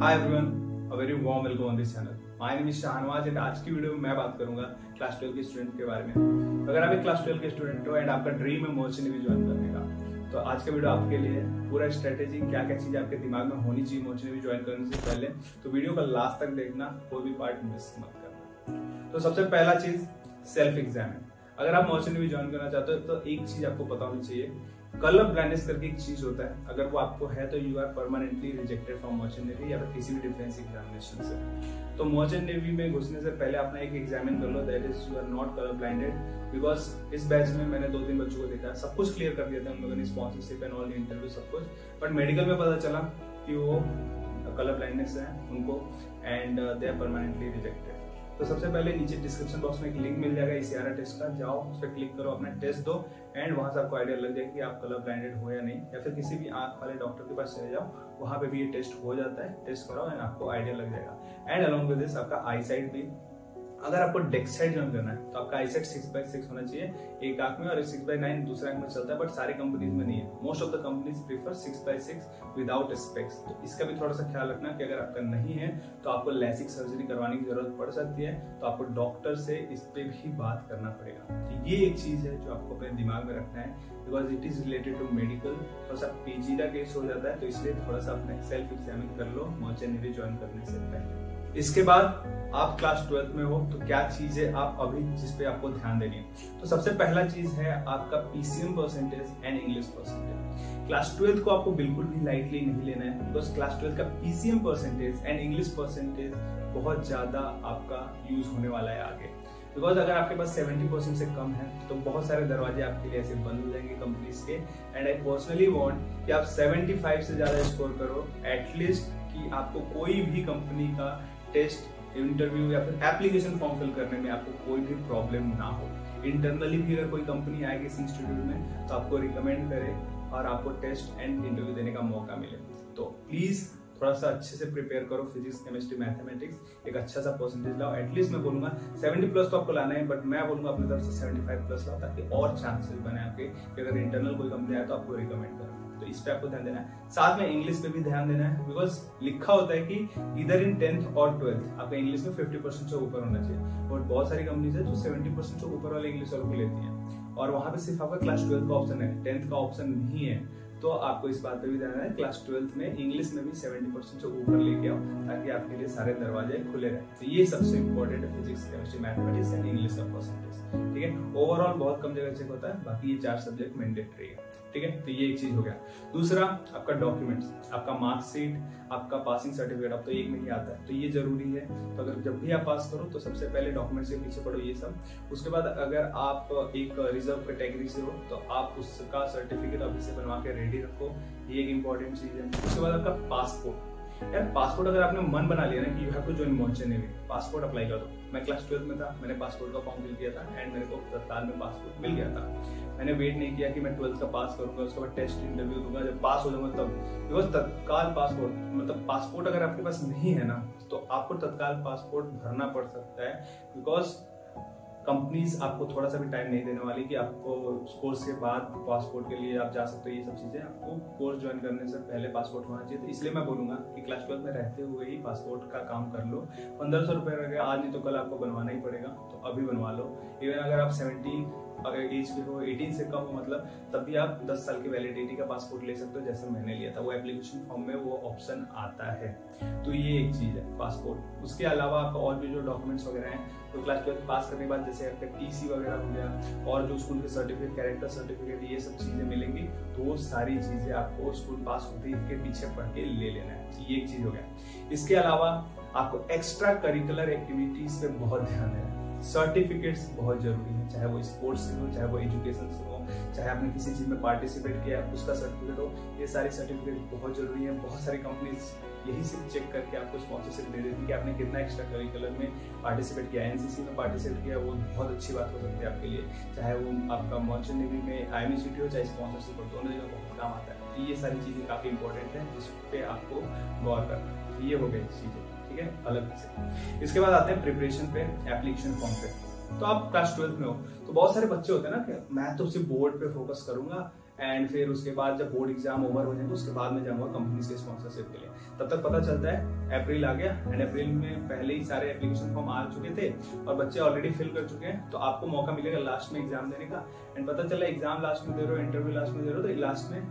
Hi everyone, a very warm welcome on this channel. My name is Shahnawaz and आज की video में मैं बात करूंगा क्लास 12 के स्टूडेंट के बारे में। अगर आप एक क्लास 12 के स्टूडेंट हो एंड आपका ड्रीम है मर्चेंट नेवी ज्वाइन करने का, तो आज का वीडियो आपके लिए पूरा स्ट्रेटेजी क्या क्या चीजें आपके दिमाग में होनी चाहिए मर्चेंट नेवी ज्वाइन करने से पहले, तो वीडियो का लास्ट तक देखना, कोई भी पार्ट मिस मत करना। तो सबसे पहला चीज सेल्फ एग्जाम है। अगर आप मर्चेंट नेवी ज्वाइन करना चाहते हो तो एक चीज आपको पता होनी चाहिए, कलर ब्लाइंडनेस करके एक चीज होता है। अगर वो आपको है तो you are permanently rejected from merchant navy या फिर किसी भी डिफेंस एग्जामिनेशन से। तो मर्चेंट नेवी में घुसने से पहले अपना एक एग्जामिन कर लो, that is you are not colour blinded. Because इस बैच में मैंने 2-3 बच्चों को देखा, सब कुछ क्लियर कर दिया था उन लोगों ने, स्पॉन्सरशिप एंड ऑल इंटरव्यू सब कुछ, बट मेडिकल में पता चला कि वो कलर ब्लाइंडनेस है उनको and they are permanently rejected. तो सबसे पहले नीचे डिस्क्रिप्शन बॉक्स में एक लिंक मिल जाएगा ECRA टेस्ट का, जाओ उस पर क्लिक करो, अपना टेस्ट दो एंड वहां से आपको आइडिया लग जाएगा कि आप कलर ब्लाइंडेड हो या नहीं। या फिर किसी भी आंख वाले डॉक्टर के पास चले जाओ, वहां पे भी ये टेस्ट हो जाता है, टेस्ट कराओ एंड आपको आइडिया लग जाएगा। एंड अलॉन्ग विद दिस आपका आई साइड भी, अगर आपको डेस्क साइड ज्वाइन करना है तो आपका आई साइड 6/6 होना चाहिए एक आंख में, और 6/9 दूसरे आंख में चलता है, बट सारी कंपनीज में नहीं है। Most of the companies prefer 6/6 without specs. तो इसका भी थोड़ा सा ख्याल रखना कि अगर आपका नहीं है तो आपको लैसिक सर्जरी करवाने की जरूरत पड़ सकती है, तो आपको डॉक्टर से इस पे भी बात करना पड़ेगा। तो ये एक चीज है जो आपको अपने दिमाग में रखना है, because it is related to medical. थोड़ा सा पेचीदा केस हो जाता है, तो इसलिए थोड़ा सा अपने सेल्फ एग्जामिन कर लो मर्चेंट नेवी ज्वाइन करने से पहले। इसके बाद आप क्लास 12 में हो तो क्या चीज है आप अभी जिस पे आपको ध्यान देनी है, तो सबसे पहला चीज है आपका PCM percentage and English percentage. Class 12 को आपको बिल्कुल भी लाइटली नहीं लेना है, बिकॉज क्लास 12 का PCM percentage and English percentage बहुत ज्यादा आपका यूज होने वाला है आगे। बिकॉज अगर आपके पास 70% से कम है तो बहुत सारे दरवाजे आपके लिए ऐसे बंद हो जाएंगे कंपनीज के। एंड आई पर्सनली वांट कि आप 75 से ज्यादा स्कोर करो एटलीस्ट, कि आपको कोई भी कंपनी का टेस्ट, इंटरव्यू या फिर एप्लीकेशन फॉर्म फिल करने में आपको कोई भी प्रॉब्लम ना हो। इंटरनली भी अगर कोई कंपनी आएगी इस इंस्टीट्यूट में तो आपको रिकमेंड करे और आपको टेस्ट एंड इंटरव्यू देने का मौका मिले। तो प्लीज थोड़ा सा अच्छे से प्रिपेयर करो, फिजिक्स, केमिस्ट्री, मैथमेटिक्स, एक अच्छा सा परसेंटेज लाओ। एटलीस्ट मैं बोलूंगा 70+ तो आपको लाना है, बट मैं बोलूंगा अपनी तरफ से 75+ लाओ, ताकि और चांसेस बने आपके कि अगर इंटरनल कोई कंपनी आए तो आपको रिकमेंड करो। तो इस पे आपको ध्यान देना है। साथ में इंग्लिश पे भी ध्यान देना है, बिकॉज लिखा होता है कि इधर इन 10th और 12th आपका इंग्लिश में 50% से ऊपर होना चाहिए, बट बहुत सारी कंपनीज है जो 70% से ऊपर वाले इंग्लिश वालों को लेती हैं, और वहां पे सिर्फ आपका क्लास 12 का ऑप्शन है, 10th का ऑप्शन नहीं है। तो आपको इस बात पे भी ध्यान देना है, क्लास 12th में इंग्लिश में भी 70% से ऊपर लेके आओ, ताकि आपके लिए सारे दरवाजे खुले रहे। तो ये सबसे इंपॉर्टेंट है, physics, chemistry, mathematics and English का परसेंटेज। ठीक है, ओवरऑल बहुत कम जगह चेक होता है, बाकी ये 4 सब्जेक्ट मैंडेटरी है। ठीक है, तो ये एक चीज हो गया। दूसरा आपका डॉक्यूमेंट्स, आपका मार्कशीट, आपका पासिंग सर्टिफिकेट अब तो एक में ही आता है, तो ये जरूरी है। तो अगर जब भी आप पास करो तो सबसे पहले डॉक्यूमेंट्स के पीछे पड़ो ये सब। उसके बाद अगर आप एक रिजर्व कैटेगरी से हो तो आप उसका सर्टिफिकेट अभी से बनवा के रेडी रखो, ये एक इंपॉर्टेंट चीज है। उसके बाद आपका पासपोर्ट। यार पासपोर्ट अगर आपने मन बना लिया ना कि you have to join merchant navy, passport apply कर दो। मैं क्लास 12 में था, मैंने पासपोर्ट का फॉर्म फिल किया था एंड मेरे को तत्काल में पासपोर्ट मिल गया था। मैंने वेट नहीं किया कि मैं 12th का पास करूंगा, उसके बाद टेस्ट, इंटरव्यू दूंगा, जब पास हो जाऊंगा तब। बिकॉज तत्काल पासपोर्ट, मतलब पासपोर्ट अगर आपके पास नहीं है ना तो आपको तत्काल पासपोर्ट भरना पड़ सकता है, बिकॉज कंपनीज आपको थोड़ा सा भी टाइम नहीं देने वाली कि आपको कोर्स के बाद पासपोर्ट के लिए आप जा सकते हो। ये सब चीजें आपको कोर्स ज्वाइन करने से पहले पासपोर्ट होना चाहिए। तो इसलिए मैं बोलूंगा कि क्लास 12 में रहते हुए ही पासपोर्ट का काम कर लो। 1500 रुपए रहेगा, आज नहीं तो कल आपको बनवाना ही पड़ेगा, तो अभी बनवा लो। इवन अगर आप 17 अगर एज के हो, 18 से कम हो मतलब, तब भी आप 10 साल की वैलिडिटी का पासपोर्ट ले सकते हो, जैसे मैंने लिया था। वो एप्लीकेशन फॉर्म में वो ऑप्शन आता है। तो ये एक चीज है पासपोर्ट। उसके अलावा आपका और भी जो डॉक्यूमेंट्स वगैरह हैं, तो क्लास 12 पास करने के बाद जैसे आपका TC वगैरह हो गया, और जो स्कूल के सर्टिफिकेट, कैरेक्टर सर्टिफिकेट, ये सब चीजें मिलेंगी। तो वो सारी चीजें आपको स्कूल पास होते ही के पीछे पढ़ के ले लेना है। ये एक चीज हो गया। इसके अलावा आपको एक्स्ट्रा करिकुलर एक्टिविटीज पे बहुत ध्यान देना है। सर्टिफिकेट्स बहुत जरूरी है, चाहे वो स्पोर्ट्स से हो, चाहे वो एजुकेशन से हो, चाहे आपने किसी चीज में पार्टिसिपेट किया है उसका सर्टिफिकेट हो, ये सारी सर्टिफिकेट बहुत जरूरी है। बहुत सारी कंपनीज यही सिर्फ चेक करके आपको स्पॉन्सरशिप दे देती है कि आपने कितना एक्स्ट्रा करिकुलर में पार्टिसिपेट किया, NCC में पार्टिसिपेट किया, वो बहुत अच्छी बात हो सकती है आपके लिए। चाहे वो आपका मर्चेंट नेवी में IMCT हो, चाहे स्पॉन्सरशिप हो, दोनों जगह बहुत काम आता है। तो ये सारी चीजें काफी इंपॉर्टेंट है, जिस पे आपको गौर करना है। ये हो गई चीजें, ठीक है, अलग से। इसके बाद आते हैं प्रिपरेशन पे, एप्लीकेशन फॉर्म पे। तो आप क्लास 12 में हो तो बहुत सारे बच्चे होते हैं ना कि मैं तो सिर्फ बोर्ड पे फोकस करूंगा एंड फिर उसके बाद जब बोर्ड एग्जाम ओवर हो जाएंगे उसके बाद में जाऊंगा कंपनी के स्पॉन्सरशिप के लिए। तब तक पता चलता है अप्रैल आ गया एंड अप्रैल में पहले ही सारे एप्लीकेशन फॉर्म आ चुके थे और बच्चे ऑलरेडी फिल कर चुके हैं, तो आपको मौका मिलेगा लास्ट में एग्जाम देने का। एंड पता चला एग्जाम लास्ट में दे रहे हो, इंटरव्यू लास्ट में दे रहे हो, तो लास्ट में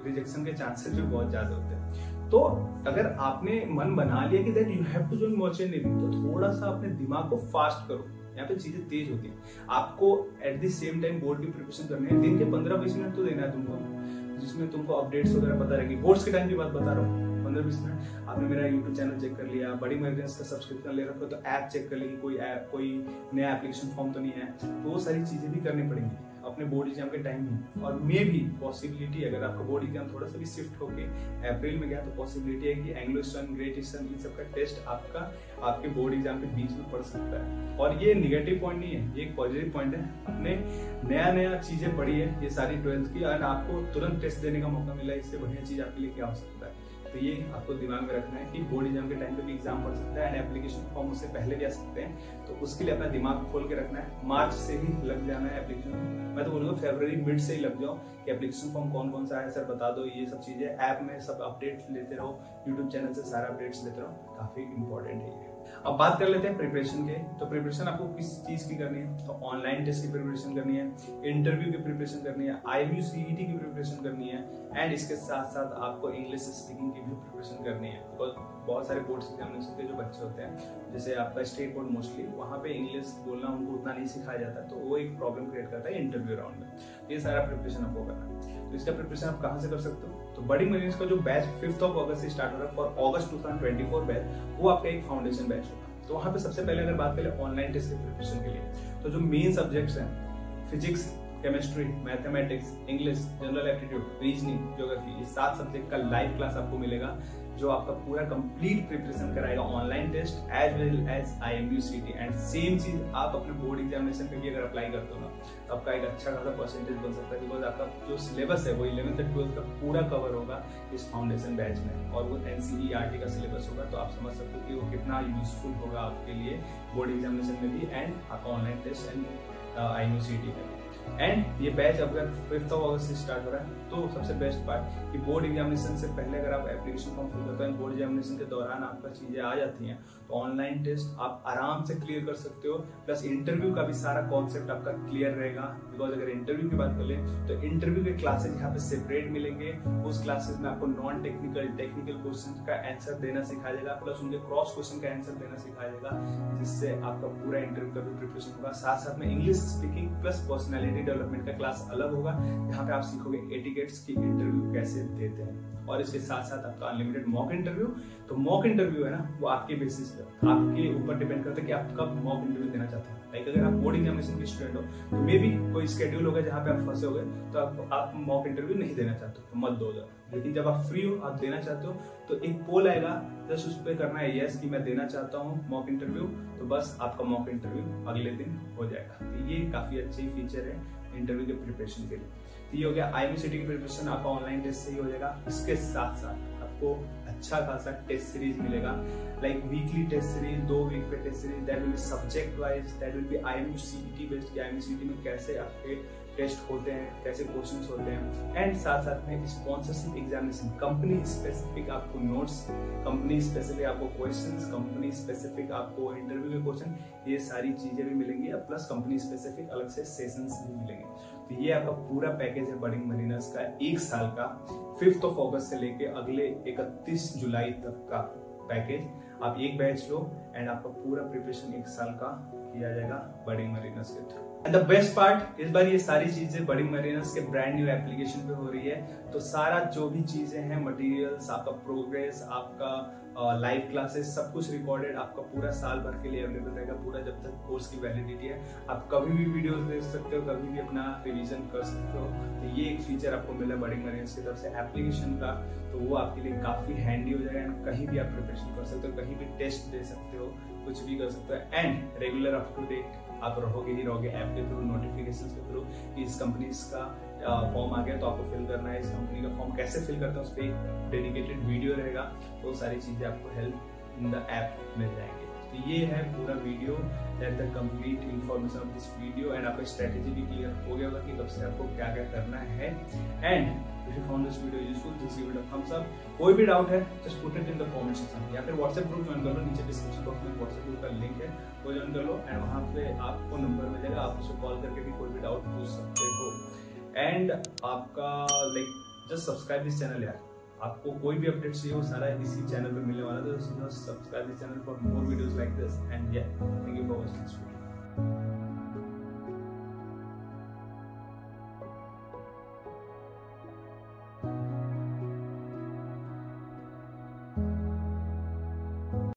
रिजेक्शन के चांसेस भी बहुत ज्यादा होते हैं। तो अगर आपने मन बना लिया कि that you have to join merchant navy, तो थोड़ा सा अपने दिमाग को फास्ट करो। यहाँ पे चीजें तेज होती हैं। आपको at the same time board की प्रिपरेशन करनी है। दिन के 15-20 मिनट तो देना है तुमको, जिसमें तुमको अपडेट्स वगैरह पता रहेगी। बोर्ड्स के टाइम की बात बता रहा हूँ, 15-20 मिनट। आपने मेरा यूट्यूब चैनल चेक कर लिया, बड़ी मरीनस का सब्सक्रिप्शन ले रखो, तो ऐप चेक कर ली, कोई नया एप्लीकेशन फॉर्म तो नहीं है। तो वो सारी चीजें भी करनी पड़ेंगी अपने बोर्ड एग्जाम के टाइम ही। और मे भी पॉसिबिलिटी, अगर आपका बोर्ड एग्जाम थोड़ा सा भी शिफ्ट होके अप्रैल में गया, तो पॉसिबिलिटी है कि एंग्लो ईस्टर्न, ग्रेट ईस्टर्न, इन सब का टेस्ट आपके बोर्ड एग्जाम के बीच में पड़ सकता है। और ये निगेटिव पॉइंट नहीं है, ये एक पॉजिटिव पॉइंट है। अपने नया चीजें पढ़ी है ये सारी 12th की, और आपको तुरंत टेस्ट देने का मौका मिला है। इससे बढ़िया चीज आपके लिए क्या हो सकता है। तो ये आपको दिमाग में रखना है कि बोर्ड एग्जाम के टाइम पे भी एग्जाम पढ़ सकता है एंड एप्लीकेशन फॉर्म उससे पहले भी आ सकते हैं। तो उसके लिए अपना दिमाग खोल के रखना है। मार्च से ही लग जाना है एप्लीकेशन। मैं तो बोलूँगा फरवरी मिड से ही लग जाओ कि एप्लीकेशन फॉर्म कौन कौन सा है, सर बता दो, ये सब चीजें। ऐप में सब अपडेट लेते रहो, यूट्यूब चैनल से सारा अपडेट्स लेते रहो, काफी इंपॉर्टेंट है ये। अब बात कर लेते हैं प्रिपरेशन के। तो प्रिपरेशन आपको किस चीज की करनी है? तो ऑनलाइन टेस्ट की प्रिपरेशन करनी है, इंटरव्यू की प्रिपरेशन करनी है, IMU CET की प्रिपरेशन करनी है, एंड इसके साथ साथ आपको इंग्लिश स्पीकिंग की भी प्रिपरेशन करनी है। बिकॉज बहुत सारे बोर्ड्स एग्जामिनेशन के जो बच्चे होते हैं, जैसे आपका स्टेट बोर्ड मोस्टली, वहाँ पे इंग्लिश बोलना उनको उतना नहीं सिखाया जाता, तो वो एक प्रॉब्लम क्रिएट करता है इंटरव्यू राउंड में। तो ये सारा प्रिपरेशन आपको करना है। तो इसका प्रिपरेशन आप कहाँ से कर सकते हो? तो बड़ी मरीन्स का जो बैच 5 अगस्त से स्टार्ट हो रहा है फॉर अगस्त 2024 बैच, वो आपका एक फाउंडेशन बैच होगा। तो वहाँ पे सबसे पहले अगर बात करें ऑनलाइन टेस्ट के प्रिपरेशन के लिए, तो जो मेन सब्जेक्ट्स हैं physics, chemistry, mathematics, English, general aptitude, reasoning, geography, ये 7 सब्जेक्ट का लाइव क्लास आपको मिलेगा, जो आपका पूरा कंप्लीट प्रिपरेशन कराएगा online test as well as IMU CET। And same चीज आप अपने बोर्ड एग्जामिनेशन पे भी अगर अप्लाई करते हो ना, तो आपका एक अच्छा खासा परसेंटेज बन सकता है। बिकॉज आपका जो सिलेबस है वो 11th से 12th का पूरा कवर होगा इस फाउंडेशन बैच में, और वो NCERT का सिलेबस होगा। तो आप समझ सकते हो कि वो कितना यूजफुल होगा आपके लिए बोर्ड एग्जामिनेशन में भी एंड आपका online test and IMU CET में। एंड ये बैच अगर 5 अगस्त से स्टार्ट हो रहा है, तो सबसे बेस्ट पार्ट कि बोर्ड एग्जामिनेशन से पहले अगर आप एप्लीकेशन फॉर्म फिल करते हैं, बोर्ड एग्जामिनेशन के दौरान आपका चीजें आ जाती हैं, तो ऑनलाइन टेस्ट आप आराम से क्लियर कर सकते हो। प्लस इंटरव्यू का भी सारा कॉन्सेप्ट आपका क्लियर रहेगा। बिकॉज अगर इंटरव्यू की बात कर लें, तो इंटरव्यू के क्लासेज यहाँ पे सेपरेट मिलेंगे। उस क्लासेज में आपको नॉन टेक्निकल, टेक्निकल क्वेश्चन का आंसर देना सिखाया जाएगा, प्लस उनके क्रॉस क्वेश्चन का आंसर देना सिखाया जाएगा, जिससे आपका पूरा इंटरव्यू का भी प्रिपरेशन होगा। साथ साथ में English speaking plus personality development का क्लास अलग होगा, जहाँ पे आप सीखोगे एटिकेट्स की इंटरव्यू कैसे देते हैं। और इसके साथ साथ आपका अनलिमिटेड मॉक इंटरव्यू। तो मॉक इंटरव्यू है ना, वो आपके बेसिस पे, आपके ऊपर डिपेंड करता है कि आप कब मॉक इंटरव्यू देना चाहते हैं। लाइक अगर आप बोर्ड एग्जामिनेशन के स्टूडेंट हो, तो मे भी कोई स्केड्यूल होगा जहाँ पे आप फंसे हो गए, तो आप मॉक इंटरव्यू नहीं देना चाहते हो, तो मत दो। लेकिन जब आप फ्री हो, आप देना चाहते हो, तो एक पोल आएगा, जस्ट उस पर करना है यस कि मैं देना चाहता हूँ मॉक इंटरव्यू, तो बस आपका मॉक इंटरव्यू अगले दिन हो जाएगा। तो ये काफी अच्छी फीचर है इंटरव्यू के प्रिपरेशन के लिए। तो ये हो गया IMU CET की प्रिपरेशन, आपका ऑनलाइन टेस्ट से ही हो जाएगा। इसके साथ साथ आपको अच्छा खासा टेस्ट सीरीज मिलेगा, like weekly test series, 2 week पे test series, that will be subject wise, that will be IMU CET based. IMU CET में कैसे आपके टेस्ट होते हैं, कैसे क्वेश्चंस होते हैं, एंड साथ साथ में स्पॉन्सरशिप एग्जामिनेशन, कंपनी स्पेसिफिक आपको नोट्स, कंपनी स्पेसिफिक आपको क्वेश्चंस, कंपनी स्पेसिफिक आपको इंटरव्यू के क्वेश्चन, ये सारी चीजें भी मिलेंगी। प्लस कंपनी स्पेसिफिक अलग से सेशंस भी मिलेंगे। तो ये आपका पूरा पैकेज है बडिंग मरीनस का 1 साल का, 5 अगस्त से लेके अगले 31 जुलाई तक का पैकेज। आप एक बैच लो एंड आपका पूरा प्रिपरेशन 1 साल का किया जाएगा बडिंग मरीनस के through. And the best part, इस बार ये सारी चीजें बडिंग मरीनस के ब्रांड न्यू एप्लीकेशन पे हो रही है। तो सारा जो भी चीजें हैं, मटेरियल्स, आपका प्रोग्रेस, आपका लाइव क्लासेस, सब कुछ रिकॉर्डेड आपका पूरा साल भर के लिए अवेलेबल रहेगा, पूरा जब तक कोर्स की वैलिडिटी है। आप कभी भी वीडियोस देख सकते हो, कभी भी अपना रिवीजन कर सकते हो। तो ये एक फीचर आपको मिला बडिंग मरीनस की तरफ से एप्लीकेशन का, तो वो आपके लिए काफी हैंडी हो जाएगा। एंड कहीं भी आप प्रिपरेशन कर सकते हो, कहीं भी टेस्ट दे सकते हो, कुछ भी कर सकते हो। And regular up to date आप रहोगे ही रहोगे ऐप के थ्रू, नोटिफिकेशन के थ्रू। इस कंपनी का फॉर्म आ गया तो आपको फिल करना है, इस कंपनी का फॉर्म कैसे फिल करते हैं उस पर डेडिकेटेड वीडियो रहेगा। तो सारी चीजें आपको हेल्प इन द ऐप मिल जाएंगे। तो ये है पूरा video, that the complete information of this video, and आपका स्ट्रेटेजी भी क्लियर हो गया होगा कि कब से आपको क्या क्या करना है। And if you found this video useful, just give it a thumbs up. कोई भी डाउट है just put it in the comment section, या फिर व्हाट्सएप ग्रुप ज्वाइन कर लो, नीचे डिस्क्रिप्शन बॉक्स में व्हाट्सएप ग्रुप का लिंक है, वो ज्वाइन कर लो, एंड वहां पे आपको नंबर मिलेगा, आप उसे कॉल करके भी कोई भी डाउट पूछ सकते हो। एंड आपका like just subscribe this channel यार, आपको कोई भी अपडेट चाहिए वो सारा इसी चैनल पे मिलने वाला है, तो subscribe this channel for more videos like this. And या thank you for watching this video.